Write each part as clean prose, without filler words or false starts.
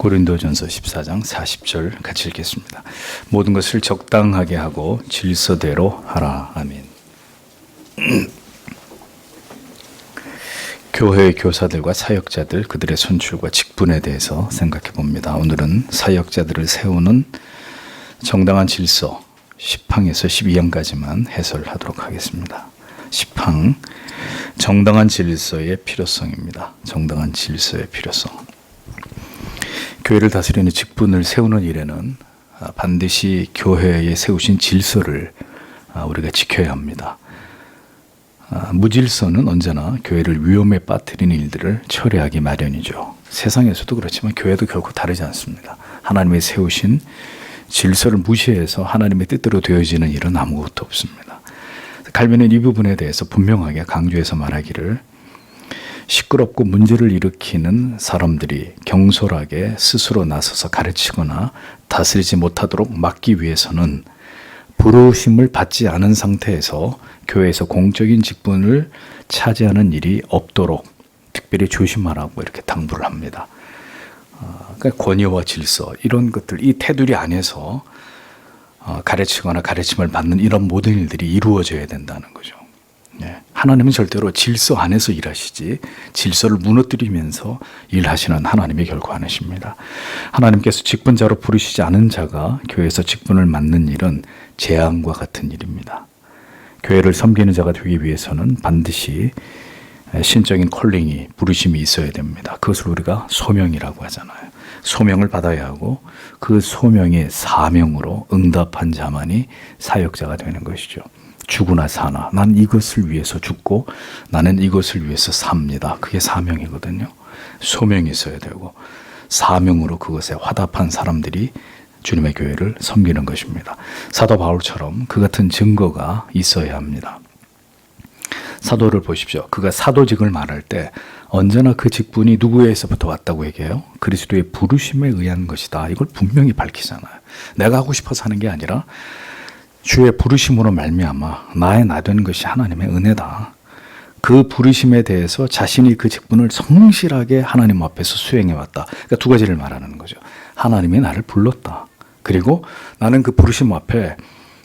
고린도전서 14장 40절 같이 읽겠습니다. 모든 것을 적당하게 하고 질서대로 하라. 아멘. 교회 교사들과 사역자들, 그들의 선출과 직분에 대해서 생각해 봅니다. 오늘은 사역자들을 세우는 정당한 질서 10항에서 12항까지만 해설하도록 하겠습니다. 10항, 정당한 질서의 필요성입니다. 정당한 질서의 필요성. 교회를 다스리는 직분을 세우는 일에는 반드시 교회에 세우신 질서를 우리가 지켜야 합니다. 무질서는 언제나 교회를 위험에 빠뜨리는 일들을 처리하기 마련이죠. 세상에서도 그렇지만 교회도 결코 다르지 않습니다. 하나님이 세우신 질서를 무시해서 하나님의 뜻대로 되어지는 일은 아무것도 없습니다. 칼빈은 이 부분에 대해서 분명하게 강조해서 말하기를, 시끄럽고 문제를 일으키는 사람들이 경솔하게 스스로 나서서 가르치거나 다스리지 못하도록 막기 위해서는 부르심을 받지 않은 상태에서 교회에서 공적인 직분을 차지하는 일이 없도록 특별히 조심하라고 이렇게 당부를 합니다. 그러니까 권위와 질서, 이런 것들, 이 테두리 안에서 가르치거나 가르침을 받는 이런 모든 일들이 이루어져야 된다는 거죠. 하나님은 절대로 질서 안에서 일하시지 질서를 무너뜨리면서 일하시는 하나님이 결코 아니십니다. 하나님께서 직분자로 부르시지 않은 자가 교회에서 직분을 맡는 일은 재앙과 같은 일입니다. 교회를 섬기는 자가 되기 위해서는 반드시 신적인 콜링이, 부르심이 있어야 됩니다. 그것을 우리가 소명이라고 하잖아요. 소명을 받아야 하고 그 소명의 사명으로 응답한 자만이 사역자가 되는 것이죠. 죽으나 사나 난 이것을 위해서 죽고 나는 이것을 위해서 삽니다. 그게 사명이거든요. 소명이 있어야 되고 사명으로 그것에 화답한 사람들이 주님의 교회를 섬기는 것입니다. 사도 바울처럼 그 같은 증거가 있어야 합니다. 사도를 보십시오. 그가 사도직을 말할 때 언제나 그 직분이 누구에서부터 왔다고 얘기해요? 그리스도의 부르심에 의한 것이다. 이걸 분명히 밝히잖아요. 내가 하고 싶어서 하는 게 아니라 주의 부르심으로 말미암아 나의 나 된 것이 하나님의 은혜다. 그 부르심에 대해서 자신이 그 직분을 성실하게 하나님 앞에서 수행해왔다. 그러니까 두 가지를 말하는 거죠. 하나님이 나를 불렀다. 그리고 나는 그 부르심 앞에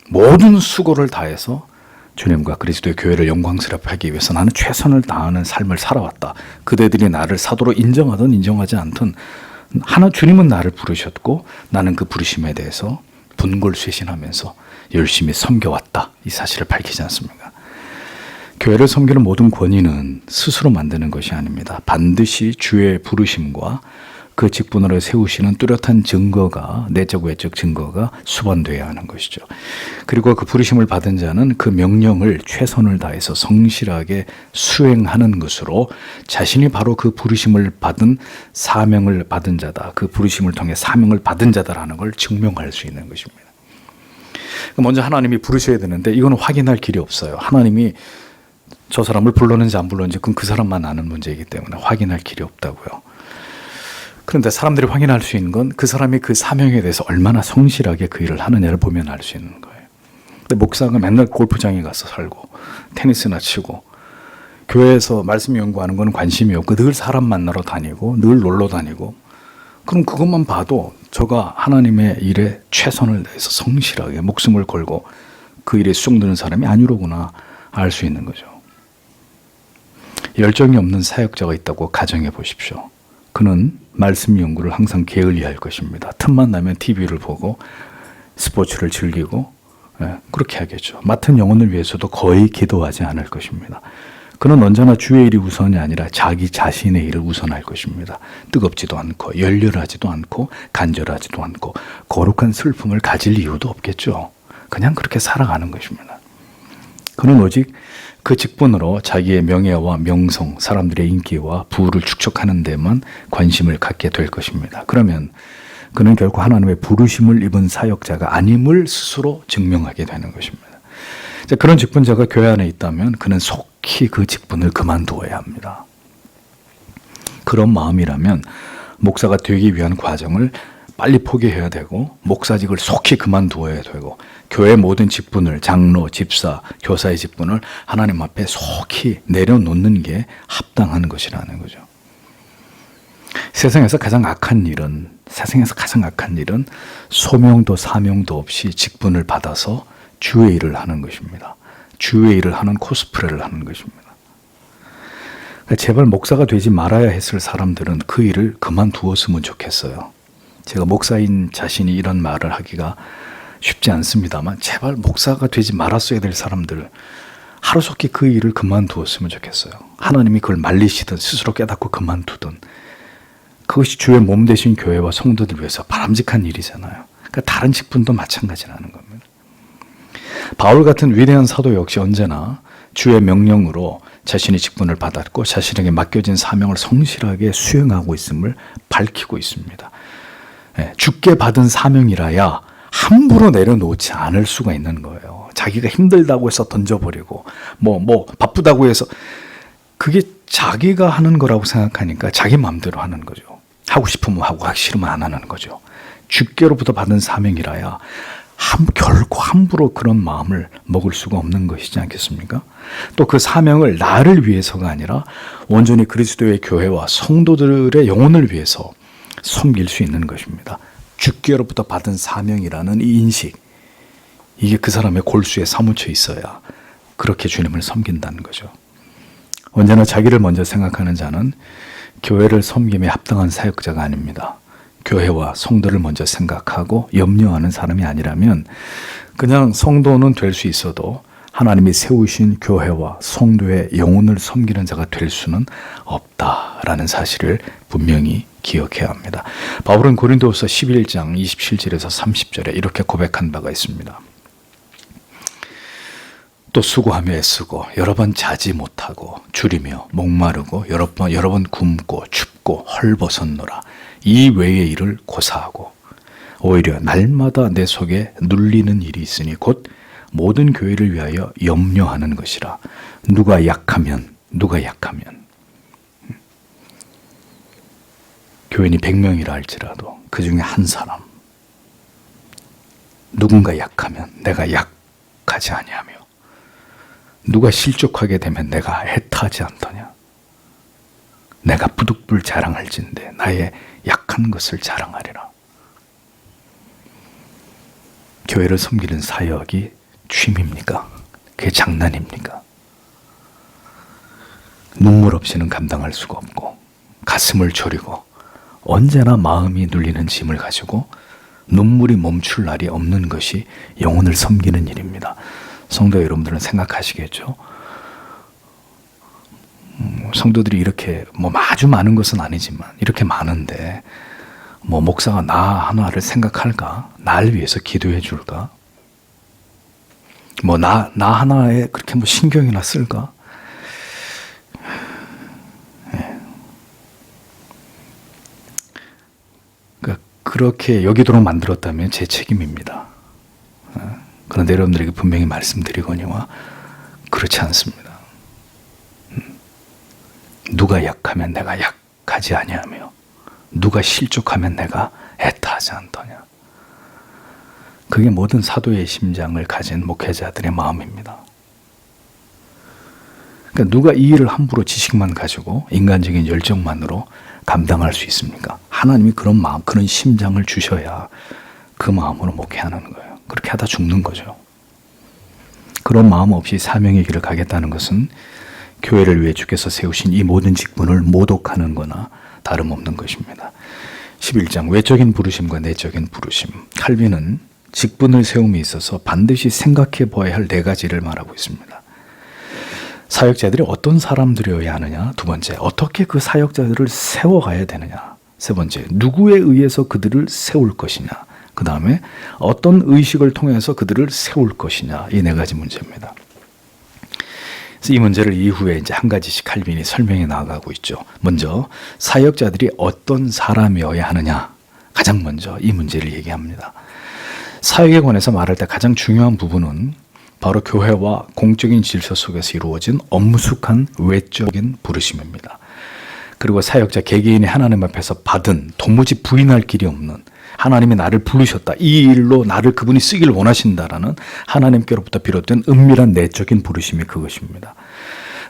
모든 수고를 다해서 주님과 그리스도의 교회를 영광스럽게 하기 위해서 나는 최선을 다하는 삶을 살아왔다. 그대들이 나를 사도로 인정하든 인정하지 않든 주님은 나를 부르셨고 나는 그 부르심에 대해서 분골쇄신하면서 열심히 섬겨왔다. 이 사실을 밝히지 않습니까? 교회를 섬기는 모든 권위는 스스로 만드는 것이 아닙니다. 반드시 주의 부르심과 그 직분으로 세우시는 뚜렷한 증거가, 내적 외적 증거가 수반되어야 하는 것이죠. 그리고 그 부르심을 받은 자는 그 명령을 최선을 다해서 성실하게 수행하는 것으로 자신이 바로 그 부르심을 받은 사명을 받은 자다. 그 부르심을 통해 사명을 받은 자다라는 걸 증명할 수 있는 것입니다. 먼저 하나님이 부르셔야 되는데 이건 확인할 길이 없어요. 하나님이 저 사람을 불렀는지 안 불렀는지 그건 그 사람만 아는 문제이기 때문에 확인할 길이 없다고요. 그런데 사람들이 확인할 수 있는 건 그 사람이 그 사명에 대해서 얼마나 성실하게 그 일을 하느냐를 보면 알 수 있는 거예요. 근데 목사가 맨날 골프장에 가서 살고 테니스나 치고 교회에서 말씀 연구하는 건 관심이 없고 늘 사람 만나러 다니고 늘 놀러 다니고, 그럼 그것만 봐도 저가 하나님의 일에 최선을 다해서 성실하게 목숨을 걸고 그 일에 쑥드는 사람이 아니로구나 알 수 있는 거죠. 열정이 없는 사역자가 있다고 가정해 보십시오. 그는 말씀 연구를 항상 게을리할 것입니다. 틈만 나면 TV를 보고 스포츠를 즐기고 그렇게 하겠죠. 맡은 영혼을 위해서도 거의 기도하지 않을 것입니다. 그는 언제나 주의 일이 우선이 아니라 자기 자신의 일을 우선할 것입니다. 뜨겁지도 않고 열렬하지도 않고 간절하지도 않고 거룩한 슬픔을 가질 이유도 없겠죠. 그냥 그렇게 살아가는 것입니다. 그는 오직 그 직분으로 자기의 명예와 명성, 사람들의 인기와 부를 축적하는 데만 관심을 갖게 될 것입니다. 그러면 그는 결코 하나님의 부르심을 입은 사역자가 아님을 스스로 증명하게 되는 것입니다. 그런 직분자가 교회 안에 있다면 그는 속히 그 직분을 그만두어야 합니다. 그런 마음이라면 목사가 되기 위한 과정을 빨리 포기해야 되고 목사직을 속히 그만두어야 되고 교회 모든 직분을, 장로, 집사, 교사의 직분을 하나님 앞에 속히 내려놓는 게 합당한 것이라는 거죠. 세상에서 가장 악한 일은 세상에서 가장 악한 일은 소명도 사명도 없이 직분을 받아서 주의 일을 하는 것입니다. 주의 일을 하는 코스프레를 하는 것입니다. 그러니까 제발 목사가 되지 말아야 했을 사람들은 그 일을 그만두었으면 좋겠어요. 제가 목사인 자신이 이런 말을 하기가 쉽지 않습니다만 제발 목사가 되지 말았어야 될 사람들 하루속히 그 일을 그만두었으면 좋겠어요. 하나님이 그걸 말리시든 스스로 깨닫고 그만두든 그것이 주의 몸 되신 교회와 성도들 위해서 바람직한 일이잖아요. 그러니까 다른 직분도 마찬가지라는 겁니다. 바울 같은 위대한 사도 역시 언제나 주의 명령으로 자신의 직분을 받았고 자신에게 맡겨진 사명을 성실하게 수행하고 있음을 밝히고 있습니다. 주께 받은 사명이라야 함부로 내려놓지 않을 수가 있는 거예요. 자기가 힘들다고 해서 던져버리고 바쁘다고 해서 그게 자기가 하는 거라고 생각하니까 자기 마음대로 하는 거죠. 하고 싶으면 하고 하기 싫으면 안 하는 거죠. 주께로부터 받은 사명이라야 결코 함부로 그런 마음을 먹을 수가 없는 것이지 않겠습니까? 또 그 사명을 나를 위해서가 아니라 온전히 그리스도의 교회와 성도들의 영혼을 위해서 섬길 수 있는 것입니다. 주께로부터 받은 사명이라는 이 인식, 이게 그 사람의 골수에 사무쳐 있어야 그렇게 주님을 섬긴다는 거죠. 언제나 자기를 먼저 생각하는 자는 교회를 섬김에 합당한 사역자가 아닙니다. 교회와 성도를 먼저 생각하고 염려하는 사람이 아니라면 그냥 성도는 될 수 있어도 하나님이 세우신 교회와 성도의 영혼을 섬기는 자가 될 수는 없다라는 사실을 분명히 기억해야 합니다. 바울은 고린도후서 11장 27절에서 30절에 이렇게 고백한 바가 있습니다. 또 수고하며 애쓰고 여러 번 자지 못하고 줄이며 목마르고 여러 번 굶고 춥고 헐벗었노라. 이 외의 일을 고사하고 오히려 날마다 내 속에 눌리는 일이 있으니 곧 모든 교회를 위하여 염려하는 것이라. 누가 약하면 교인이 100명이라 할지라도 그 중에 한 사람 누군가 약하면 내가 약하지 아니하며 누가 실족하게 되면 내가 애타지 않더냐. 내가 부득불 자랑할진대 나의 약한 것을 자랑하리라. 교회를 섬기는 사역이 취미입니까? 그게 장난입니까? 눈물 없이는 감당할 수가 없고 가슴을 졸이고 언제나 마음이 눌리는 짐을 가지고 눈물이 멈출 날이 없는 것이 영혼을 섬기는 일입니다. 성도 여러분들은 생각하시겠죠? 성도들이 이렇게 아주 많은 것은 아니지만 이렇게 많은데 목사가 나 하나를 생각할까? 날 위해서 기도해 줄까? 나 하나에 그렇게 신경이나 쓸까? 그렇게 여기도록 만들었다면 제 책임입니다. 그런데 여러분들에게 분명히 말씀드리거니와 그렇지 않습니다. 누가 약하면 내가 약하지 아니하며 누가 실족하면 내가 애타하지 않더냐. 그게 모든 사도의 심장을 가진 목회자들의 마음입니다. 그러니까 누가 이 일을 함부로 지식만 가지고 인간적인 열정만으로 감당할 수 있습니까? 하나님이 그런 마음, 그런 심장을 주셔야 그 마음으로 목회하는 거예요. 그렇게 하다 죽는 거죠. 그런 마음 없이 사명의 길을 가겠다는 것은 교회를 위해 주께서 세우신 이 모든 직분을 모독하는 거나 다름없는 것입니다. 11장 외적인 부르심과 내적인 부르심. 칼빈은 직분을 세움에 있어서 반드시 생각해 보아야 할 4가지를 말하고 있습니다. 사역자들이 어떤 사람들이어야 하느냐. 2번째, 어떻게 그 사역자들을 세워가야 되느냐. 3번째, 누구에 의해서 그들을 세울 것이냐. 그 다음에 어떤 의식을 통해서 그들을 세울 것이냐. 이 4가지 문제입니다. 그래서 이 문제를 이후에 이제 한 가지씩 칼빈이 설명해 나가고 있죠. 먼저 사역자들이 어떤 사람이어야 하느냐. 가장 먼저 이 문제를 얘기합니다. 사역에 관해서 말할 때 가장 중요한 부분은 바로 교회와 공적인 질서 속에서 이루어진 엄숙한 외적인 부르심입니다. 그리고 사역자 개개인이 하나님 앞에서 받은 도무지 부인할 길이 없는 하나님이 나를 부르셨다. 이 일로 나를 그분이 쓰기를 원하신다라는 하나님께로부터 비롯된 은밀한 내적인 부르심이 그것입니다.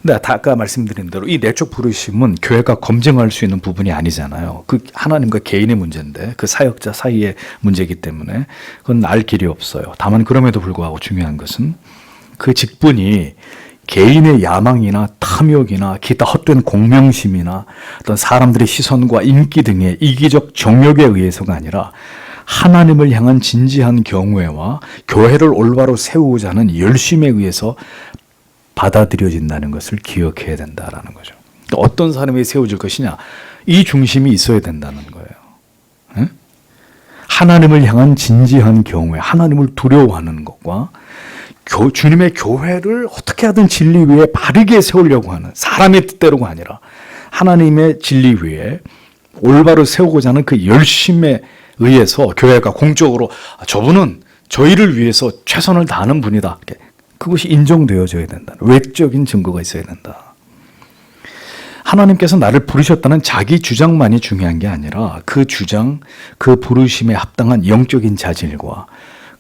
근데 아까 말씀드린 대로 이 내적 부르심은 교회가 검증할 수 있는 부분이 아니잖아요. 그 하나님과 개인의 문제인데 그 사역자 사이의 문제이기 때문에 그건 알 길이 없어요. 다만 그럼에도 불구하고 중요한 것은 그 직분이 개인의 야망이나 탐욕이나 기타 헛된 공명심이나 어떤 사람들의 시선과 인기 등의 이기적 정욕에 의해서가 아니라 하나님을 향한 진지한 경외와 교회를 올바로 세우고자 하는 열심에 의해서 받아들여진다는 것을 기억해야 된다라는 거죠. 어떤 사람이 세워질 것이냐, 이 중심이 있어야 된다는 거예요. 응? 하나님을 향한 진지한 경외, 하나님을 두려워하는 것과 주님의 교회를 어떻게 하든 진리 위에 바르게 세우려고 하는, 사람의 뜻대로가 아니라 하나님의 진리 위에 올바로 세우고자 하는 그 열심에 의해서 교회가 공적으로 저분은 저희를 위해서 최선을 다하는 분이다, 그것이 인정되어져야 된다. 외적인 증거가 있어야 된다. 하나님께서 나를 부르셨다는 자기 주장만이 중요한 게 아니라 그 주장, 그 부르심에 합당한 영적인 자질과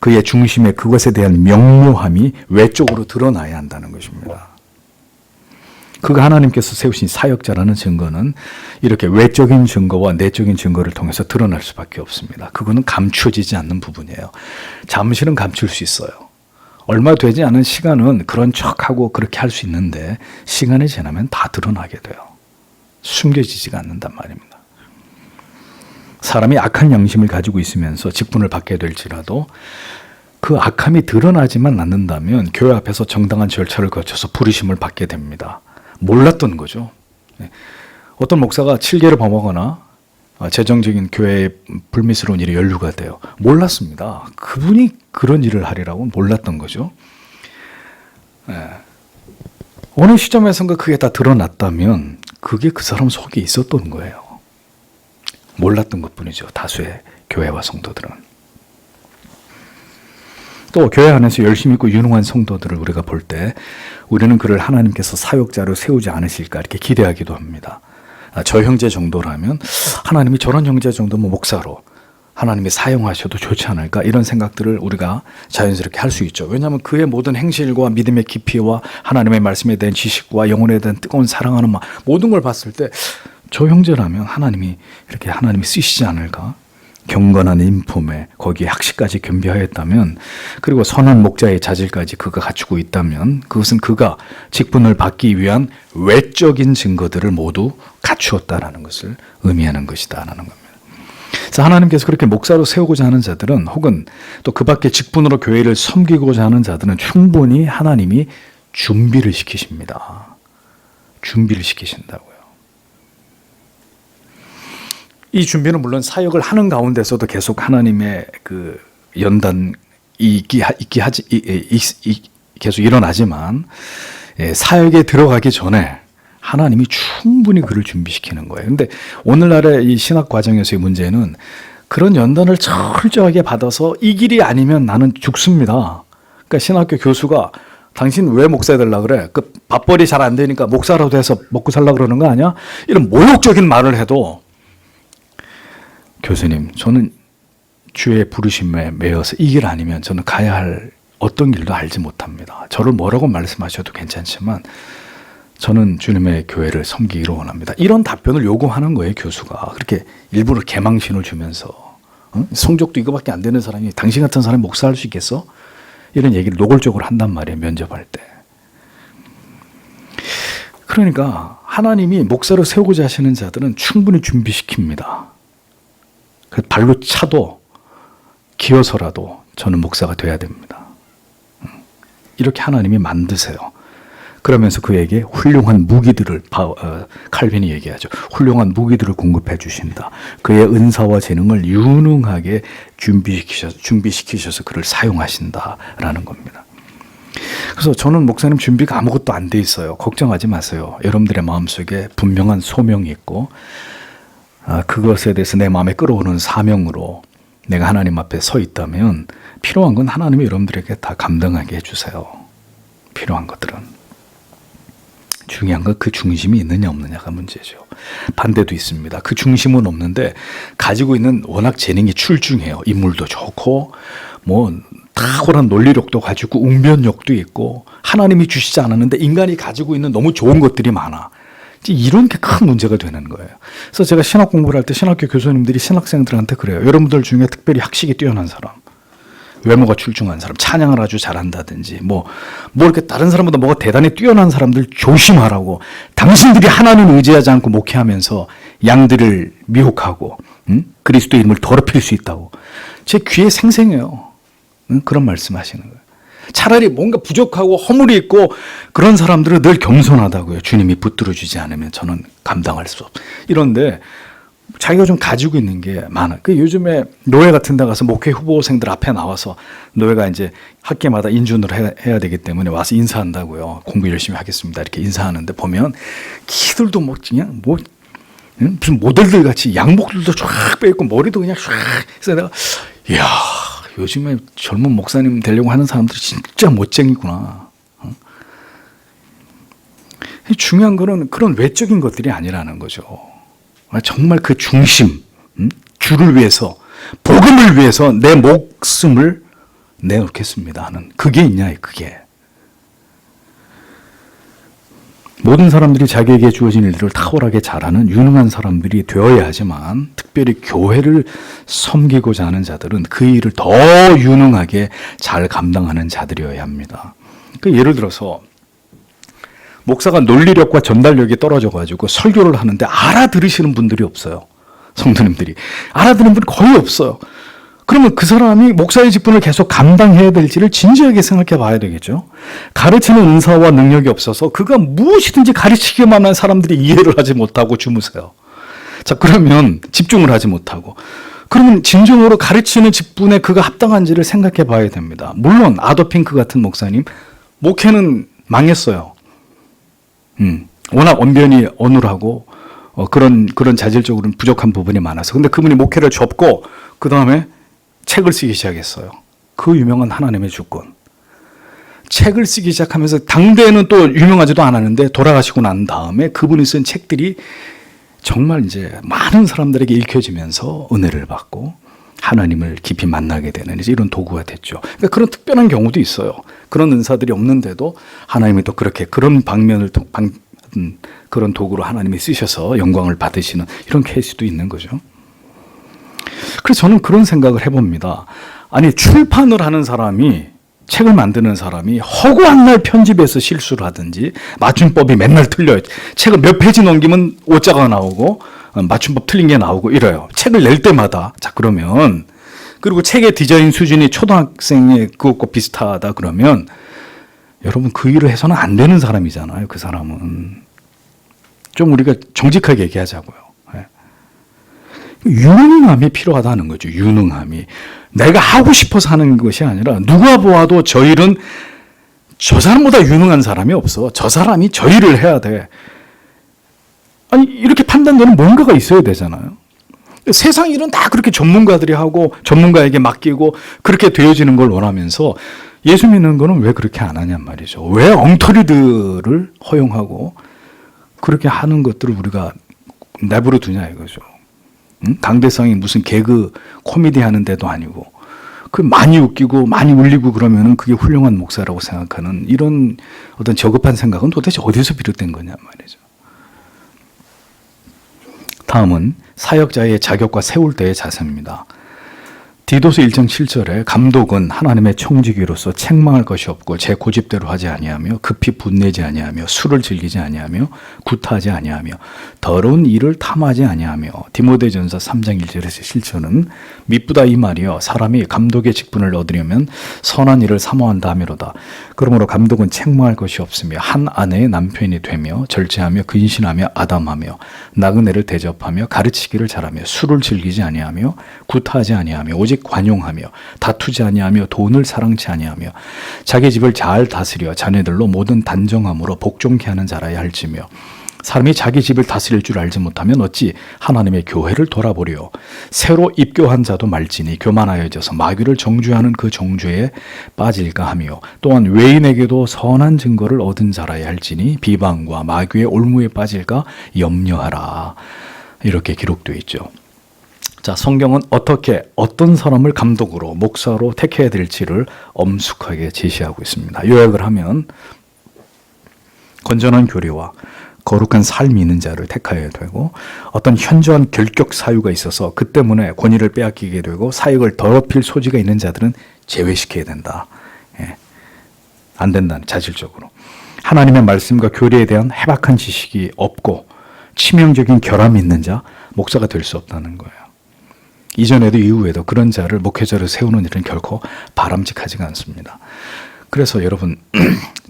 그의 중심에 그것에 대한 명료함이 외적으로 드러나야 한다는 것입니다. 그가 하나님께서 세우신 사역자라는 증거는 이렇게 외적인 증거와 내적인 증거를 통해서 드러날 수밖에 없습니다. 그거는 감춰지지 않는 부분이에요. 잠시는 감출 수 있어요. 얼마 되지 않은 시간은 그런 척하고 그렇게 할 수 있는데 시간이 지나면 다 드러나게 돼요. 숨겨지지가 않는단 말입니다. 사람이 악한 양심을 가지고 있으면서 직분을 받게 될지라도 그 악함이 드러나지만 않는다면 교회 앞에서 정당한 절차를 거쳐서 부르심을 받게 됩니다. 몰랐던 거죠. 어떤 목사가 7개를 범하거나 재정적인 교회에 불미스러운 일이 연루가 돼요. 몰랐습니다. 그분이 그런 일을 하리라고 몰랐던 거죠. 어느 시점에선가 그게 다 드러났다면 그게 그 사람 속에 있었던 거예요. 몰랐던 것뿐이죠. 다수의 교회와 성도들은. 또 교회 안에서 열심히 있고 유능한 성도들을 우리가 볼 때 우리는 그를 하나님께서 사역자로 세우지 않으실까 이렇게 기대하기도 합니다. 저 형제 정도라면 하나님이 저런 형제 정도면 목사로 하나님이 사용하셔도 좋지 않을까 이런 생각들을 우리가 자연스럽게 할 수 있죠. 왜냐하면 그의 모든 행실과 믿음의 깊이와 하나님의 말씀에 대한 지식과 영혼에 대한 뜨거운 사랑하는 마음 모든 걸 봤을 때 저 형제라면 하나님이 쓰시지 않을까. 경건한 인품에 거기에 학식까지 겸비하였다면 그리고 선한 목자의 자질까지 그가 갖추고 있다면 그것은 그가 직분을 받기 위한 외적인 증거들을 모두 갖추었다라는 것을 의미하는 것이다라는 겁니다. 그래서 하나님께서 그렇게 목사로 세우고자 하는 자들은 혹은 또 그 밖에 직분으로 교회를 섬기고자 하는 자들은 충분히 하나님이 준비를 시키십니다. 준비를 시키신다고요. 이 준비는 물론 사역을 하는 가운데서도 계속 하나님의 그 연단이 계속 일어나지만 사역에 들어가기 전에 하나님이 충분히 그를 준비시키는 거예요. 근데 오늘날의 이 신학 과정에서의 문제는 그런 연단을 철저하게 받아서 이 길이 아니면 나는 죽습니다. 그러니까 신학교 교수가 당신 왜 목사 되려고 그래? 그 밥벌이 잘 안 되니까 목사라도 해서 먹고 살려고 그러는 거 아니야? 이런 모욕적인 말을 해도 교수님, 저는 주의 부르심에 매여서 이 길 아니면 저는 가야 할 어떤 길도 알지 못합니다. 저를 뭐라고 말씀하셔도 괜찮지만 저는 주님의 교회를 섬기기를 원합니다. 이런 답변을 요구하는 거예요, 교수가. 그렇게 일부러 개망신을 주면서 성적도 이거밖에 안 되는 사람이 당신 같은 사람이 목사할 수 있겠어? 이런 얘기를 노골적으로 한단 말이에요, 면접할 때. 그러니까 하나님이 목사로 세우고자 하시는 자들은 충분히 준비시킵니다. 발로 차도 기어서라도 저는 목사가 돼야 됩니다. 이렇게 하나님이 만드세요. 그러면서 그에게 훌륭한 무기들을 칼빈이 얘기하죠. 훌륭한 무기들을 공급해 주신다. 그의 은사와 재능을 유능하게 준비시키셔서 그를 사용하신다라는 겁니다. 그래서 저는 목사님 준비가 아무것도 안 돼 있어요. 걱정하지 마세요. 여러분들의 마음속에 분명한 소명이 있고 그것에 대해서 내 마음에 끌어오는 사명으로 내가 하나님 앞에 서 있다면 필요한 건 하나님이 여러분들에게 다 감당하게 해주세요. 필요한 것들은. 중요한 건 그 중심이 있느냐 없느냐가 문제죠. 반대도 있습니다. 그 중심은 없는데 가지고 있는 워낙 재능이 출중해요. 인물도 좋고 뭐 탁월한 논리력도 가지고 웅변력도 있고 하나님이 주시지 않았는데 인간이 가지고 있는 너무 좋은 것들이 많아. 이런 게 큰 문제가 되는 거예요. 그래서 제가 신학 공부를 할 때 신학교 교수님들이 신학생들한테 그래요. 여러분들 중에 특별히 학식이 뛰어난 사람, 외모가 출중한 사람, 찬양을 아주 잘한다든지 뭐 이렇게 다른 사람보다 뭐가 대단히 뛰어난 사람들 조심하라고. 당신들이 하나님 의지하지 않고 목회하면서 양들을 미혹하고 그리스도의 이름을 더럽힐 수 있다고. 제 귀에 생생해요. 그런 말씀하시는 거예요. 차라리 뭔가 부족하고 허물이 있고 그런 사람들은 늘 겸손하다고요. 주님이 붙들어 주지 않으면 저는 감당할 수 없어요. 이런데 자기가 좀 가지고 있는 게 많아. 요즘에 노회 같은 데 가서 목회 후보생들 앞에 나와서 노회가 이제 학기마다 인준을 해야 되기 때문에 와서 인사한다고요. 공부 열심히 하겠습니다. 이렇게 인사하는데 보면 키들도 그냥 무슨 모델들 같이 양복들도 쫙 빼있고 머리도 그냥 쫙 해서 내가 이야, 요즘에 젊은 목사님 되려고 하는 사람들이 진짜 멋쟁이구나. 중요한 거는 그런 외적인 것들이 아니라는 거죠. 정말 그 중심, 주를 위해서, 복음을 위해서 내 목숨을 내놓겠습니다 하는 그게 있냐, 그게. 모든 사람들이 자기에게 주어진 일들을 탁월하게 잘하는 유능한 사람들이 되어야 하지만 특별히 교회를 섬기고자 하는 자들은 그 일을 더 유능하게 잘 감당하는 자들이어야 합니다. 예를 들어서 목사가 논리력과 전달력이 떨어져가지고 설교를 하는데 알아들으시는 분들이 없어요. 성도님들이. 알아듣는 분이 거의 없어요. 그러면 그 사람이 목사의 직분을 계속 감당해야 될지를 진지하게 생각해 봐야 되겠죠. 가르치는 은사와 능력이 없어서 그가 무엇이든지 가르치기만 한 사람들이 이해를 하지 못하고 주무세요. 자, 그러면 집중을 하지 못하고. 그러면 진정으로 가르치는 직분에 그가 합당한지를 생각해 봐야 됩니다. 물론 아더핑크 같은 목사님 목회는 망했어요. 워낙 언변이 어눌하고 그런 자질적으로는 부족한 부분이 많아서. 근데 그분이 목회를 접고 그 다음에 책을 쓰기 시작했어요. 그 유명한 하나님의 주권. 책을 쓰기 시작하면서 당대에는 또 유명하지도 않았는데 돌아가시고 난 다음에 그분이 쓴 책들이 정말 이제 많은 사람들에게 읽혀지면서 은혜를 받고 하나님을 깊이 만나게 되는 이제 이런 도구가 됐죠. 그러니까 그런 특별한 경우도 있어요. 그런 은사들이 없는데도 하나님이 또 그렇게 그런 방면을 또 그런 도구로 하나님이 쓰셔서 영광을 받으시는 이런 케이스도 있는 거죠. 그래서 저는 그런 생각을 해봅니다. 아니, 출판을 하는 사람이, 책을 만드는 사람이 허구한 날 편집해서 실수를 하든지 맞춤법이 맨날 틀려요. 책을 몇 페이지 넘기면 오자가 나오고 맞춤법 틀린 게 나오고 이래요. 책을 낼 때마다. 자, 그러면 그리고 책의 디자인 수준이 초등학생의 그것과 비슷하다 그러면 여러분 그 일을 해서는 안 되는 사람이잖아요. 그 사람은. 좀 우리가 정직하게 얘기하자고요. 유능함이 필요하다는 거죠. 유능함이. 내가 하고 싶어서 하는 것이 아니라 누가 보아도 저 일은 저 사람보다 유능한 사람이 없어. 저 사람이 저 일을 해야 돼. 아니, 이렇게 판단되는 뭔가가 있어야 되잖아요. 세상 일은 다 그렇게 전문가들이 하고 전문가에게 맡기고 그렇게 되어지는 걸 원하면서 예수 믿는 거는 왜 그렇게 안 하냔 말이죠. 왜 엉터리들을 허용하고 그렇게 하는 것들을 우리가 내버려 두냐 이거죠. 강대상이 무슨 개그 코미디 하는 데도 아니고 그 많이 웃기고 많이 울리고 그러면은 그게 훌륭한 목사라고 생각하는 이런 어떤 저급한 생각은 도대체 어디서 비롯된 거냐 말이죠. 다음은 사역자의 자격과 세울 때의 자세입니다. 디도서 1장 7절에 감독은 하나님의 청지기로서 책망할 것이 없고 제 고집대로 하지 아니하며 급히 분내지 아니하며 술을 즐기지 아니하며 구타하지 아니하며 더러운 일을 탐하지 아니하며 디모데전서 3장 1절에서 실천은 미쁘다 이 말이여 사람이 감독의 직분을 얻으려면 선한 일을 사모한다 하미로다. 그러므로 감독은 책망할 것이 없으며 한 아내의 남편이 되며 절제하며 근신하며 아담하며 나그네를 대접하며 가르치기를 잘하며 술을 즐기지 아니하며 구타하지 아니하며 오직 관용하며 다투지 아니하며 돈을 사랑치 아니하며 자기 집을 잘 다스려 자녀들로 모든 단정함으로 복종케 하는 자라야 할지며 사람이 자기 집을 다스릴 줄 알지 못하면 어찌 하나님의 교회를 돌아보리요. 새로 입교한 자도 말지니 교만하여져서 마귀를 정죄하는 그 정죄에 빠질까 하며 또한 외인에게도 선한 증거를 얻은 자라야 할지니 비방과 마귀의 올무에 빠질까 염려하라. 이렇게 기록되어 있죠. 자, 성경은 어떻게 어떤 사람을 감독으로 목사로 택해야 될지를 엄숙하게 제시하고 있습니다. 요약을 하면 건전한 교리와 거룩한 삶이 있는 자를 택하여야 되고 어떤 현저한 결격 사유가 있어서 그 때문에 권위를 빼앗기게 되고 사역을 더럽힐 소지가 있는 자들은 제외시켜야 된다. 안 된다는 자질적으로. 하나님의 말씀과 교리에 대한 해박한 지식이 없고 치명적인 결함이 있는 자, 목사가 될 수 없다는 거예요. 이전에도 이후에도 그런 자를 목회자로 세우는 일은 결코 바람직하지가 않습니다. 그래서 여러분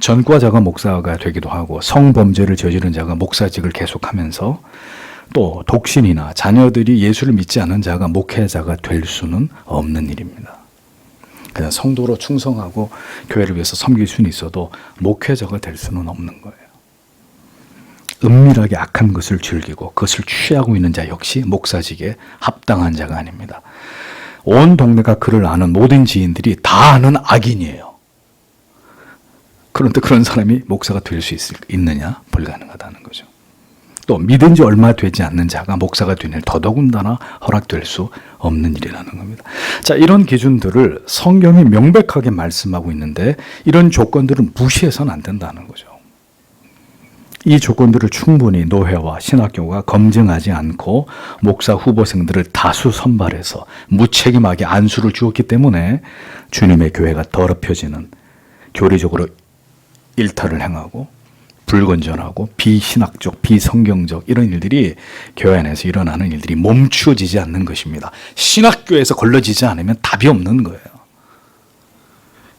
전과자가 목사가 되기도 하고 성범죄를 저지른 자가 목사직을 계속하면서 또 독신이나 자녀들이 예수를 믿지 않은 자가 목회자가 될 수는 없는 일입니다. 그냥 성도로 충성하고 교회를 위해서 섬길 수는 있어도 목회자가 될 수는 없는 거예요. 은밀하게 악한 것을 즐기고 그것을 취하고 있는 자 역시 목사직에 합당한 자가 아닙니다. 온 동네가 그를 아는 모든 지인들이 다 아는 악인이에요. 그런데 그런 사람이 목사가 될 수 있느냐? 불가능하다는 거죠. 또 믿은 지 얼마 되지 않는 자가 목사가 되는 일 더더군다나 허락될 수 없는 일이라는 겁니다. 자, 이런 기준들을 성경이 명백하게 말씀하고 있는데 이런 조건들은 무시해서는 안 된다는 거죠. 이 조건들을 충분히 노회와 신학교가 검증하지 않고 목사 후보생들을 다수 선발해서 무책임하게 안수를 주었기 때문에 주님의 교회가 더럽혀지는, 교리적으로 일탈을 행하고 불건전하고 비신학적, 비성경적 이런 일들이 교회 안에서 일어나는 일들이 멈추어지지 않는 것입니다. 신학교에서 걸러지지 않으면 답이 없는 거예요.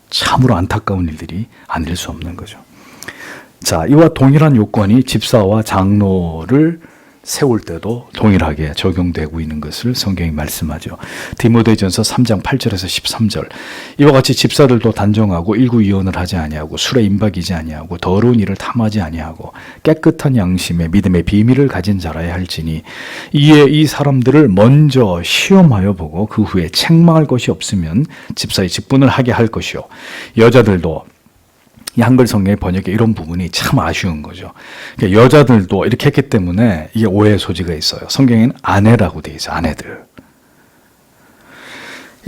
참으로 안타까운 일들이 아닐 수 없는 거죠. 자, 이와 동일한 요건이 집사와 장로를 세울 때도 동일하게 적용되고 있는 것을 성경이 말씀하죠. 디모데전서 3장 8절에서 13절. 이와 같이 집사들도 단정하고 일구이언을 하지 아니하고 술에 임박이지 아니하고 더러운 일을 탐하지 아니하고 깨끗한 양심에 믿음의 비밀을 가진 자라야 할지니 이에 이 사람들을 먼저 시험하여 보고 그 후에 책망할 것이 없으면 집사의 직분을 하게 할 것이요. 여자들도 이 한글 성경의 번역에 이런 부분이 참 아쉬운 거죠. 그러니까 여자들도 이렇게 했기 때문에 이게 오해의 소지가 있어요. 성경에는 아내라고 돼 있어요. 아내들.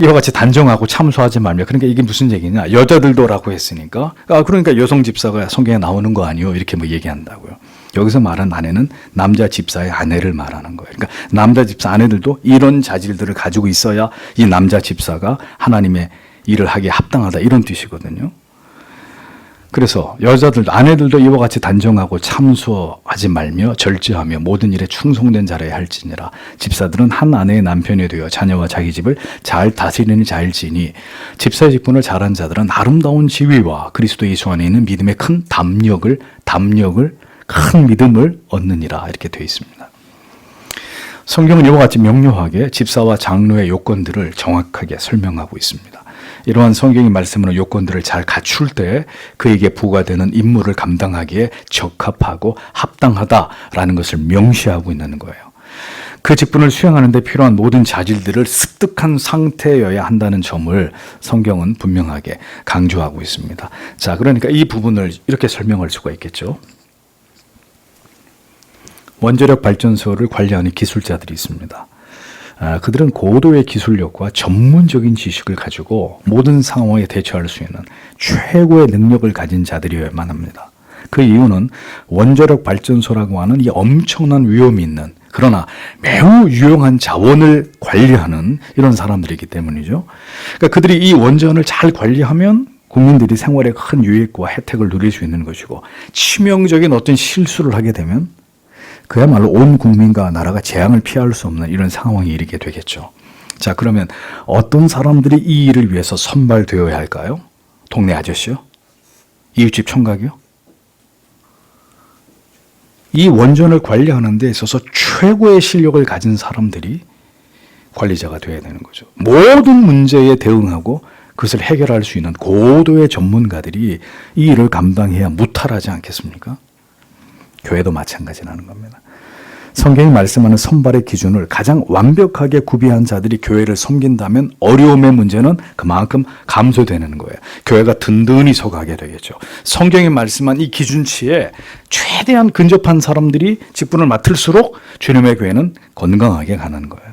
이와 같이 단정하고 참소하지 말며, 그러니까 이게 무슨 얘기냐? 여자들도라고 했으니까 그러니까 여성 집사가 성경에 나오는 거 아니요? 이렇게 뭐 얘기한다고요. 여기서 말한 아내는 남자 집사의 아내를 말하는 거예요. 그러니까 남자 집사 아내들도 이런 자질들을 가지고 있어야 이 남자 집사가 하나님의 일을 하기에 합당하다, 이런 뜻이거든요. 그래서 여자들도, 아내들도 이와 같이 단정하고 참소하지 말며 절제하며 모든 일에 충성된 자라야 할지니라. 집사들은 한 아내의 남편이 되어 자녀와 자기 집을 잘 다스리는 자일지니 집사의 직분을 잘한 자들은 아름다운 지위와 그리스도 예수 안에 있는 믿음의 큰 담력을 큰 믿음을 얻느니라. 이렇게 되어 있습니다. 성경은 이와 같이 명료하게 집사와 장로의 요건들을 정확하게 설명하고 있습니다. 이러한 성경이 말씀하는 요건들을 잘 갖출 때 그에게 부과되는 임무를 감당하기에 적합하고 합당하다라는 것을 명시하고 있는 거예요. 그 직분을 수행하는 데 필요한 모든 자질들을 습득한 상태여야 한다는 점을 성경은 분명하게 강조하고 있습니다. 자, 그러니까 이 부분을 이렇게 설명할 수가 있겠죠. 원자력 발전소를 관리하는 기술자들이 있습니다. 그들은 고도의 기술력과 전문적인 지식을 가지고 모든 상황에 대처할 수 있는 최고의 능력을 가진 자들이어야만 합니다. 그 이유는 원자력 발전소라고 하는 이 엄청난 위험이 있는, 그러나 매우 유용한 자원을 관리하는 이런 사람들이기 때문이죠. 그러니까 그들이 이 원전을 잘 관리하면 국민들이 생활에 큰 유익과 혜택을 누릴 수 있는 것이고, 치명적인 어떤 실수를 하게 되면 그야말로 온 국민과 나라가 재앙을 피할 수 없는 이런 상황이 이르게 되겠죠. 자, 그러면 어떤 사람들이 이 일을 위해서 선발되어야 할까요? 동네 아저씨요? 이웃집 총각이요? 이 원전을 관리하는 데 있어서 최고의 실력을 가진 사람들이 관리자가 되어야 되는 거죠. 모든 문제에 대응하고 그것을 해결할 수 있는 고도의 전문가들이 이 일을 감당해야 무탈하지 않겠습니까? 교회도 마찬가지라는 겁니다. 성경이 말씀하는 선발의 기준을 가장 완벽하게 구비한 자들이 교회를 섬긴다면 어려움의 문제는 그만큼 감소되는 거예요. 교회가 든든히 서가게 되겠죠. 성경이 말씀한 이 기준치에 최대한 근접한 사람들이 직분을 맡을수록 주님의 교회는 건강하게 가는 거예요.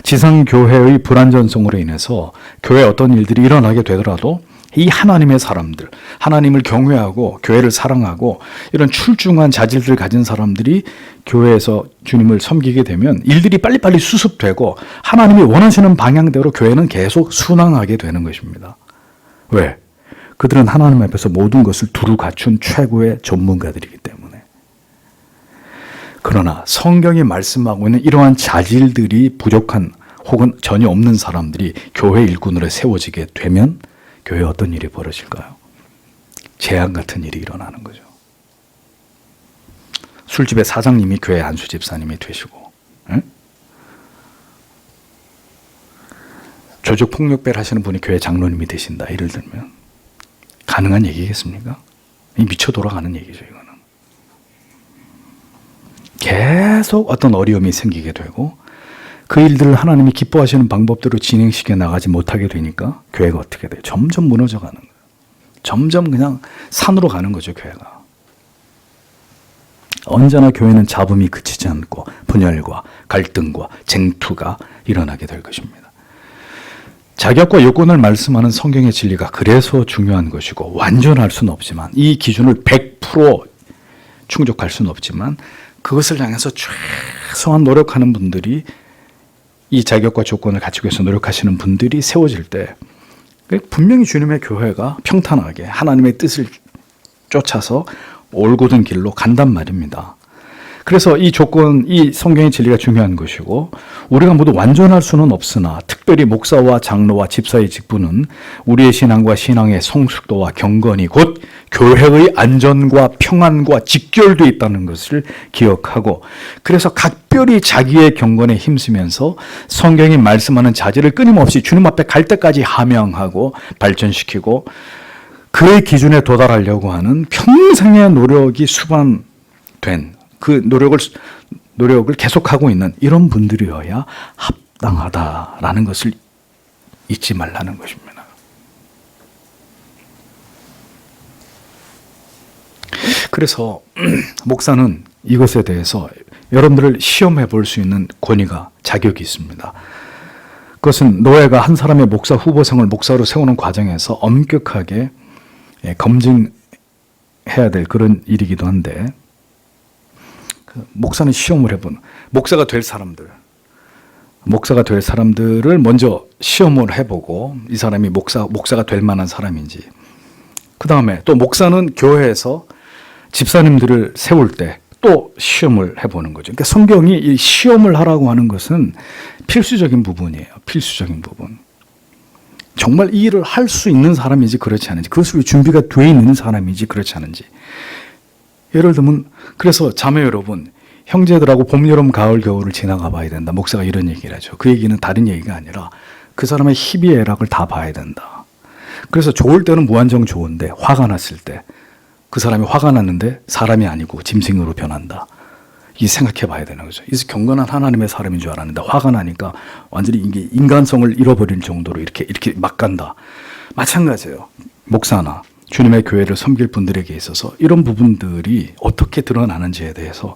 지상교회의 불완전성으로 인해서 교회에 어떤 일들이 일어나게 되더라도 이 하나님의 사람들, 하나님을 경외하고 교회를 사랑하고 이런 출중한 자질들을 가진 사람들이 교회에서 주님을 섬기게 되면 일들이 빨리빨리 수습되고 하나님이 원하시는 방향대로 교회는 계속 순항하게 되는 것입니다. 왜? 그들은 하나님 앞에서 모든 것을 두루 갖춘 최고의 전문가들이기 때문에. 그러나 성경이 말씀하고 있는 이러한 자질들이 부족한 혹은 전혀 없는 사람들이 교회 일꾼으로 세워지게 되면 교회에 어떤 일이 벌어질까요? 재앙 같은 일이 일어나는 거죠. 술집의 사장님이 교회 안수 집사님이 되시고, 응? 조직폭력배를 하시는 분이 교회 장로님이 되신다, 예를 들면 가능한 얘기겠습니까? 미쳐 돌아가는 얘기죠. 이거는 계속 어떤 어려움이 생기게 되고 그 일들을 하나님이 기뻐하시는 방법대로 진행시켜 나가지 못하게 되니까 교회가 어떻게 돼요? 점점 무너져 가는 거예요. 점점 그냥 산으로 가는 거죠. 교회가. 언제나 교회는 잡음이 그치지 않고 분열과 갈등과 쟁투가 일어나게 될 것입니다. 자격과 요건을 말씀하는 성경의 진리가 그래서 중요한 것이고 완전할 수는 없지만 이 기준을 100% 충족할 수는 없지만 그것을 향해서 최소한 노력하는 분들이 이 자격과 조건을 갖추기 위해서 노력하시는 분들이 세워질 때 분명히 주님의 교회가 평탄하게 하나님의 뜻을 쫓아서 올곧은 길로 간단 말입니다. 그래서 이 조건, 이 성경의 진리가 중요한 것이고 우리가 모두 완전할 수는 없으나 특별히 목사와 장로와 집사의 직분은 우리의 신앙과 신앙의 성숙도와 경건이 곧 교회의 안전과 평안과 직결되어 있다는 것을 기억하고 그래서 각별히 자기의 경건에 힘쓰면서 성경이 말씀하는 자질을 끊임없이 주님 앞에 갈 때까지 함양하고 발전시키고 그의 기준에 도달하려고 하는 평생의 노력이 수반된 그 노력을 계속하고 있는 이런 분들이어야 합당하다라는 것을 잊지 말라는 것입니다. 그래서 목사는 이것에 대해서 여러분들을 시험해 볼 수 있는 권위가 자격이 있습니다. 그것은 노예가 한 사람의 목사 후보생을 목사로 세우는 과정에서 엄격하게 검증해야 될 그런 일이기도 한데 목사는 시험을 해본 목사가 될 사람들을 먼저 시험을 해보고 이 사람이 목사가 될 만한 사람인지 그 다음에 또 목사는 교회에서 집사님들을 세울 때 또 시험을 해보는 거죠. 그러니까 성경이 이 시험을 하라고 하는 것은 필수적인 부분이에요. 필수적인 부분. 정말 이 일을 할 수 있는 사람인지 그렇지 않은지 그것을 위해 준비가 돼 있는 사람인지 그렇지 않은지 예를 들면 그래서 자매 여러분 형제들하고 봄, 여름, 가을, 겨울을 지나가 봐야 된다. 목사가 이런 얘기를 하죠. 그 얘기는 다른 얘기가 아니라 그 사람의 희비애락을 다 봐야 된다. 그래서 좋을 때는 무한정 좋은데 화가 났을 때 그 사람이 화가 났는데 사람이 아니고 짐승으로 변한다. 이 생각해 봐야 되는 거죠. 그래서 경건한 하나님의 사람인 줄 알았는데 화가 나니까 완전히 이게 인간성을 잃어버릴 정도로 이렇게 막 간다. 마찬가지예요. 목사나 주님의 교회를 섬길 분들에게 있어서 이런 부분들이 어떻게 드러나는지에 대해서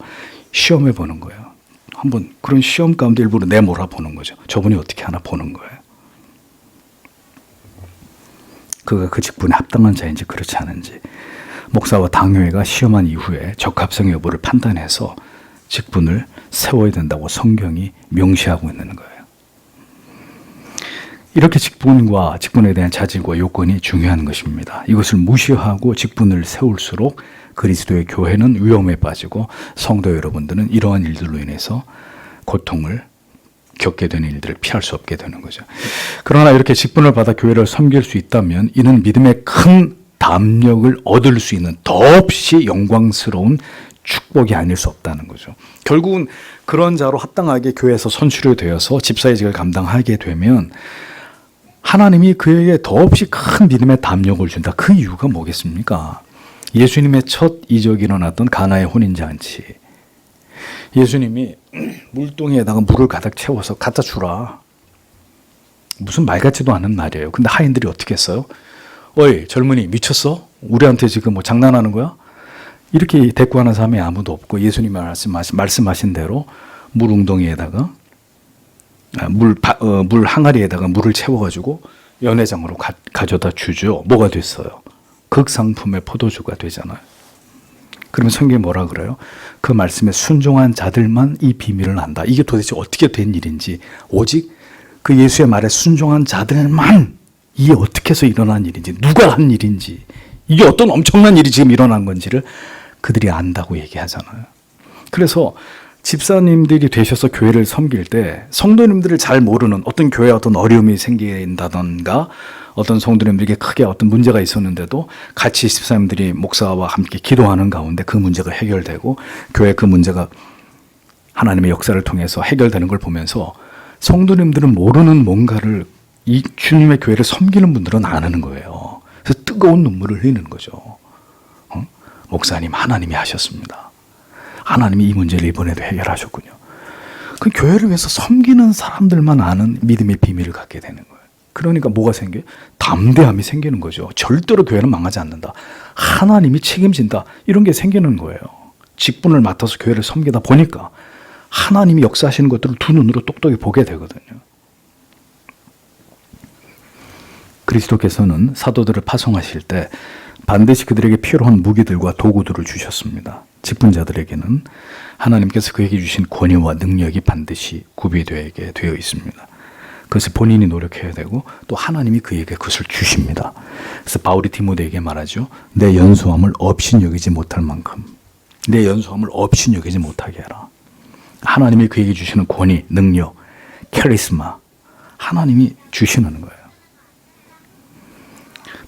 시험해 보는 거예요. 한번 그런 시험 가운데 일부러 내몰아 보는 거죠. 저분이 어떻게 하나 보는 거예요. 그가 그 직분에 합당한 자인지 그렇지 않은지 목사와 당회가 시험한 이후에 적합성 여부를 판단해서 직분을 세워야 된다고 성경이 명시하고 있는 거예요. 이렇게 직분과 직분에 대한 자질과 요건이 중요한 것입니다. 이것을 무시하고 직분을 세울수록 그리스도의 교회는 위험에 빠지고 성도 여러분들은 이러한 일들로 인해서 고통을 겪게 되는 일들을 피할 수 없게 되는 거죠. 그러나 이렇게 직분을 받아 교회를 섬길 수 있다면 이는 믿음의 큰 담력을 얻을 수 있는 더없이 영광스러운 축복이 아닐 수 없다는 거죠. 결국은 그런 자로 합당하게 교회에서 선출이 되어서 집사의직을 감당하게 되면 하나님이 그에게 더없이 큰 믿음의 담력을 준다. 그 이유가 뭐겠습니까? 예수님의 첫 이적이 일어났던 가나의 혼인잔치. 예수님이 물동이에다가 물을 가득 채워서 갖다 주라. 무슨 말 같지도 않은 말이에요. 근데 하인들이 어떻게 했어요? 어이 젊은이 미쳤어? 우리한테 지금 뭐 장난하는 거야? 이렇게 대꾸하는 사람이 아무도 없고 예수님이 말씀하신 대로 물 웅덩이에다가 물 항아리에다가 물을 채워가지고 연회장으로 가져다 주죠. 뭐가 됐어요? 극상품의 포도주가 되잖아요. 그러면 성경이 뭐라 그래요? 그 말씀에 순종한 자들만 이 비밀을 안다. 이게 도대체 어떻게 된 일인지, 오직 그 예수의 말에 순종한 자들만 이게 어떻게 해서 일어난 일인지, 누가 한 일인지, 이게 어떤 엄청난 일이 지금 일어난 건지를 그들이 안다고 얘기하잖아요. 그래서 집사님들이 되셔서 교회를 섬길 때 성도님들을 잘 모르는, 어떤 교회에 어떤 어려움이 생긴다던가 어떤 성도님들에게 크게 어떤 문제가 있었는데도 같이 집사님들이 목사와 함께 기도하는 가운데 그 문제가 해결되고 교회 그 문제가 하나님의 역사를 통해서 해결되는 걸 보면서 성도님들은 모르는 뭔가를 이 주님의 교회를 섬기는 분들은 아는 거예요. 그래서 뜨거운 눈물을 흘리는 거죠. 목사님, 하나님이 하셨습니다. 하나님이 이 문제를 이번에도 해결하셨군요. 그 교회를 위해서 섬기는 사람들만 아는 믿음의 비밀을 갖게 되는 거예요. 그러니까 뭐가 생겨요? 담대함이 생기는 거죠. 절대로 교회는 망하지 않는다. 하나님이 책임진다. 이런 게 생기는 거예요. 직분을 맡아서 교회를 섬기다 보니까 하나님이 역사하시는 것들을 두 눈으로 똑똑히 보게 되거든요. 그리스도께서는 사도들을 파송하실 때 반드시 그들에게 필요한 무기들과 도구들을 주셨습니다. 직분자들에게는 하나님께서 그에게 주신 권위와 능력이 반드시 구비되게 되어 있습니다. 그것을 본인이 노력해야 되고 또 하나님이 그에게 그것을 주십니다. 그래서 바울이 디모데에게 말하죠. 내 연소함을 업신여기지 못할 만큼, 내 연소함을 업신여기지 못하게 해라. 하나님이 그에게 주시는 권위, 능력, 카리스마, 하나님이 주시는 거예요.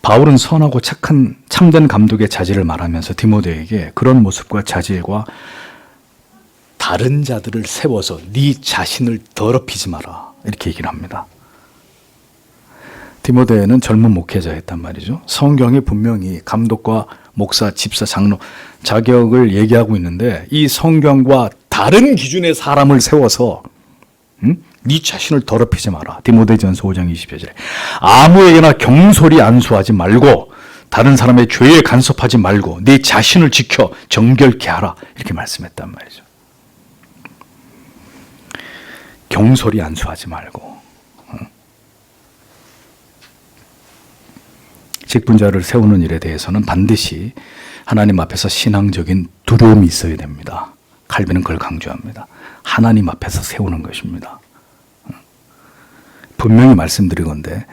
바울은 선하고 착한 참된 감독의 자질을 말하면서 디모데에게 그런 모습과 자질과 다른 자들을 세워서 네 자신을 더럽히지 마라, 이렇게 얘기를 합니다. 디모데는 젊은 목회자였단 말이죠. 성경이 분명히 감독과 목사, 집사, 장로 자격을 얘기하고 있는데 이 성경과 다른 기준의 사람을 세워서 네 자신을 더럽히지 마라. 디모데전서 5장 20절에 아무에게나 경솔히 안수하지 말고 다른 사람의 죄에 간섭하지 말고 네 자신을 지켜 정결케 하라, 이렇게 말씀했단 말이죠. 경솔히 안수하지 말고 직분자를 세우는 일에 대해서는 반드시 하나님 앞에서 신앙적인 두려움이 있어야 됩니다. 칼빈은 그걸 강조합니다. 하나님 앞에서 세우는 것입니다. 분명히 말씀드리건대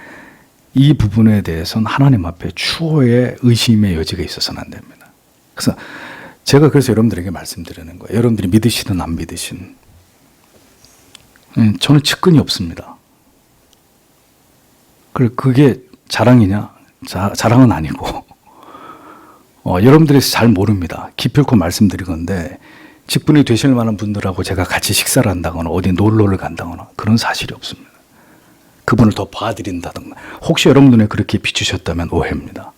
이 부분에 대해서는 하나님 앞에 추호의 의심의 여지가 있어서는 안 됩니다. 그래서 여러분들에게 말씀드리는 거예요. 여러분들이 믿으시든 안 믿으시든 저는 측근이 없습니다. 그게 자랑이냐? 자랑은 아니고 여러분들이 잘 모릅니다. 기필코 말씀드리건대 직분이 되실 만한 분들하고 제가 같이 식사를 한다거나 어디 놀러를 간다거나 그런 사실이 없습니다. 그분을 더 봐드린다든가 혹시 여러분 눈에 그렇게 비추셨다면 오해입니다.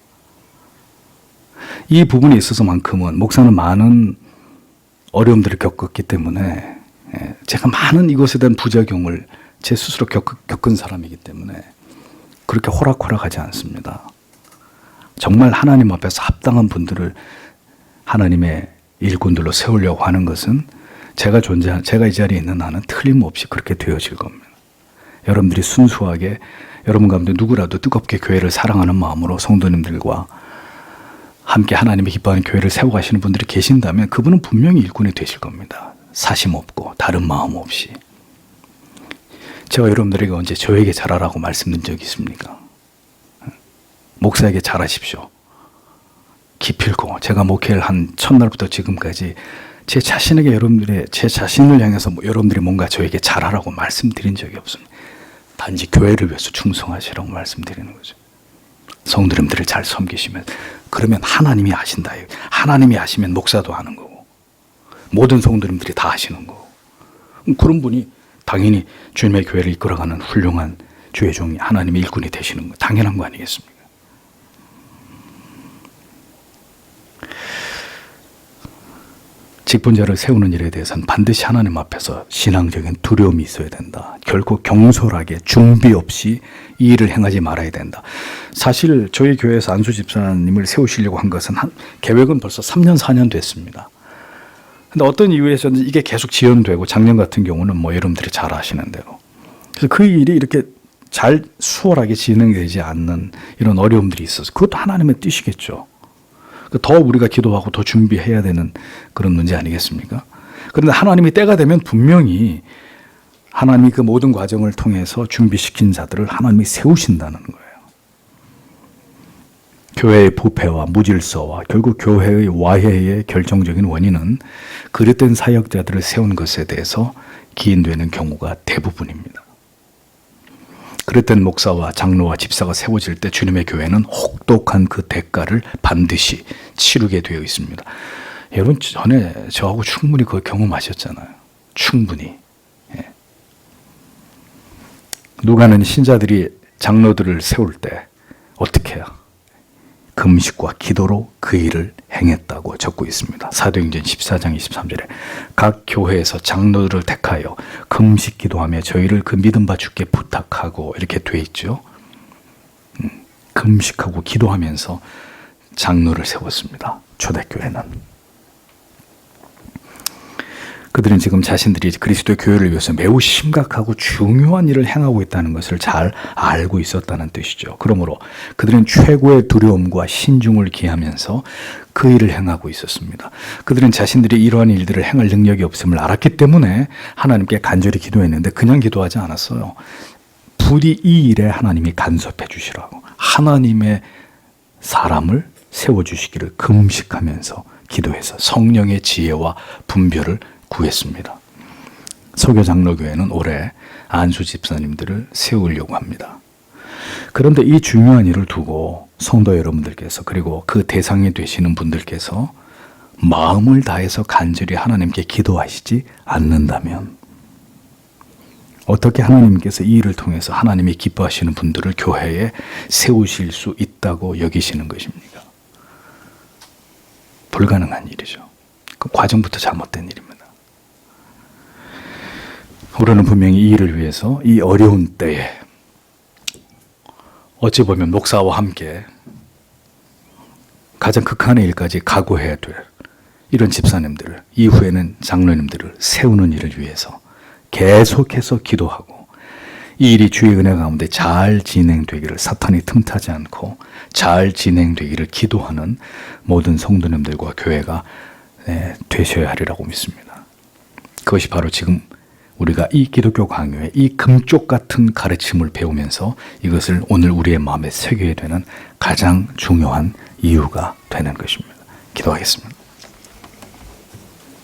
이 부분에 있어서만큼은 목사는 많은 어려움들을 겪었기 때문에 제가 많은 이것에 대한 부작용을 제 스스로 겪은 사람이기 때문에 그렇게 호락호락하지 않습니다. 정말 하나님 앞에서 합당한 분들을 하나님의 일꾼들로 세우려고 하는 것은 제가 이 자리에 있는 한은 틀림없이 그렇게 되어질 겁니다. 여러분들이 순수하게 여러분 가운데 누구라도 뜨겁게 교회를 사랑하는 마음으로 성도님들과 함께 하나님의 기뻐하는 교회를 세워가시는 분들이 계신다면 그분은 분명히 일꾼이 되실 겁니다. 사심 없고 다른 마음 없이. 제가 여러분들에게 언제 저에게 잘하라고 말씀드린 적이 있습니까? 목사에게 잘하십시오. 기필코 제가 목회를 한 첫날부터 지금까지 제 자신을 향해서 여러분들이 뭔가 저에게 잘하라고 말씀드린 적이 없습니다. 단지 교회를 위해서 충성하시라고 말씀드리는 거죠. 성도님들을 잘 섬기시면 그러면 하나님이 아신다. 하나님이 아시면 목사도 하는 거고 모든 성도님들이 다 하시는 거고 그런 분이 당연히 주님의 교회를 이끌어가는 훌륭한 주의 종이 하나님의 일꾼이 되시는 거 당연한 거 아니겠습니까? 직분자를 세우는 일에 대해서는 반드시 하나님 앞에서 신앙적인 두려움이 있어야 된다. 결코 경솔하게 준비 없이 이 일을 행하지 말아야 된다. 사실 저희 교회에서 안수 집사님을 세우시려고 한 것은 계획은 벌써 3년 4년 됐습니다. 근데 어떤 이유에서는 이게 계속 지연되고 작년 같은 경우는 여러분들이 잘 아시는 대로 그래서 그 일이 이렇게 잘 수월하게 진행되지 않는 이런 어려움들이 있어서 그것도 하나님의 뜻이겠죠. 더 우리가 기도하고 더 준비해야 되는 그런 문제 아니겠습니까? 그런데 하나님이 때가 되면 분명히 하나님이 그 모든 과정을 통해서 준비시킨 자들을 하나님이 세우신다는 거예요. 교회의 부패와 무질서와 결국 교회의 와해의 결정적인 원인은 그릇된 사역자들을 세운 것에 대해서 기인되는 경우가 대부분입니다. 그릇된 목사와 장로와 집사가 세워질 때 주님의 교회는 혹독한 그 대가를 반드시 치르게 되어 있습니다. 여러분 전에 저하고 충분히 그 경험하셨잖아요. 충분히. 예. 누가는 신자들이 장로들을 세울 때 어떻게 해요? 금식과 기도로 그 일을 행했다고 적고 있습니다. 사도행전 14장 23절에 각 교회에서 장로들을 택하여 금식 기도하며 저희를 그 믿음 바 주께 부탁하고 이렇게 돼 있죠. 금식하고 기도하면서 장로를 세웠습니다. 초대교회는. 그들은 지금 자신들이 그리스도의 교회를 위해서 매우 심각하고 중요한 일을 행하고 있다는 것을 잘 알고 있었다는 뜻이죠. 그러므로 그들은 최고의 두려움과 신중을 기하면서 그 일을 행하고 있었습니다. 그들은 자신들이 이러한 일들을 행할 능력이 없음을 알았기 때문에 하나님께 간절히 기도했는데 그냥 기도하지 않았어요. 부디 이 일에 하나님이 간섭해 주시라고 하나님의 사람을 세워주시기를 금식하면서 기도해서 성령의 지혜와 분별을 구했습니다. 서교장로교회는 올해 안수 집사님들을 세우려고 합니다. 그런데 이 중요한 일을 두고 성도 여러분들께서 그리고 그 대상이 되시는 분들께서 마음을 다해서 간절히 하나님께 기도하시지 않는다면 어떻게 하나님께서 이 일을 통해서 하나님이 기뻐하시는 분들을 교회에 세우실 수 있다고 여기시는 것입니까? 불가능한 일이죠. 그 과정부터 잘못된 일입니다. 우리는 분명히 이 일을 위해서 이 어려운 때에 어찌 보면 목사와 함께 가장 극한의 일까지 각오해야 될 이런 집사님들을 이후에는 장로님들을 세우는 일을 위해서 계속해서 기도하고 이 일이 주의 은혜 가운데 잘 진행되기를 사탄이 틈타지 않고 잘 진행되기를 기도하는 모든 성도님들과 교회가 되셔야 하리라고 믿습니다. 그것이 바로 지금 우리가 이 기독교 강요의 이 금쪽 같은 가르침을 배우면서 이것을 오늘 우리의 마음에 새겨야 되는 가장 중요한 이유가 되는 것입니다. 기도하겠습니다.